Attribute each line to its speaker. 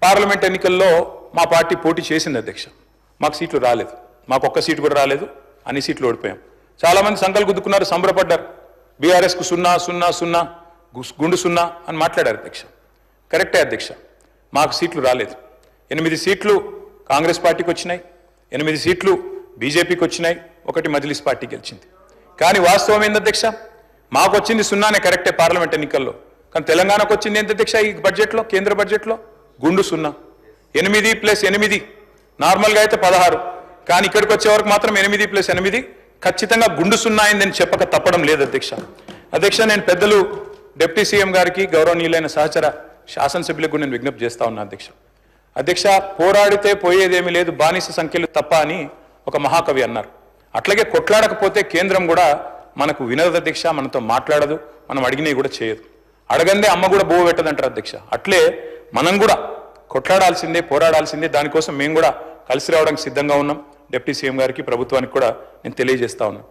Speaker 1: Parliament ఎన్నికల్లో మా party పోటీ చేసింది అధ్యక్ష. మాకు సీట్లు రాలేదు, మాకు ఒక్క సీటు కూడా రాలేదు, అన్ని సీట్లు ఓడిపోయాం. చాలామంది సంకలు గుద్దుకున్నారు, సంబరపడ్డారు. బీఆర్ఎస్కు 0-0-0 గుండు 0 అని మాట్లాడారు అధ్యక్ష. కరెక్టే అధ్యక్ష, మాకు సీట్లు రాలేదు. 8 సీట్లు కాంగ్రెస్ పార్టీకి వచ్చినాయి, 8 సీట్లు బీజేపీకి వచ్చినాయి, 1 మజ్లిస్ పార్టీ గెలిచింది. కానీ వాస్తవం ఏంది అధ్యక్ష, మాకు వచ్చింది 0నే కరెక్టే పార్లమెంట్ ఎన్నికల్లో. కానీ తెలంగాణకు వచ్చింది ఏంటి అధ్యక్ష ఈ బడ్జెట్లో, కేంద్ర బడ్జెట్లో గుండు 0. 8 + 8 నార్మల్గా అయితే 16, కానీ ఇక్కడికి వచ్చే వరకు మాత్రం 8 + 8 ఖచ్చితంగా గుండు 0 అయిందని చెప్పక తప్పడం లేదు అధ్యక్ష. అధ్యక్ష, నేను పెద్దలు డిప్యూటీ సీఎం గారికి, గౌరవనీయులైన సహచర శాసనసభ్యులకు నేను విజ్ఞప్తి చేస్తా ఉన్నా అధ్యక్ష. అధ్యక్ష, పోరాడితే పోయేదేమీ లేదు, బానిస సంఖ్యలు తప్ప అని ఒక మహాకవి అన్నారు. అట్లాగే కొట్లాడకపోతే కేంద్రం కూడా మనకు వినదు అధ్యక్ష, మనతో మాట్లాడదు, మనం అడిగినవి కూడా చేయదు. అడగందే అమ్మ కూడా బువ్వ పెట్టదంటారు అధ్యక్ష. అట్లే మనం కూడా కొట్లాడాల్సిందే, పోరాడాల్సిందే. దానికోసం మేము కూడా కలిసి రావడానికి సిద్ధంగా ఉన్నాం. డిప్యూటీ సీఎం గారికి, ప్రభుత్వానికి కూడా నేను తెలియజేస్తా ఉన్నాను.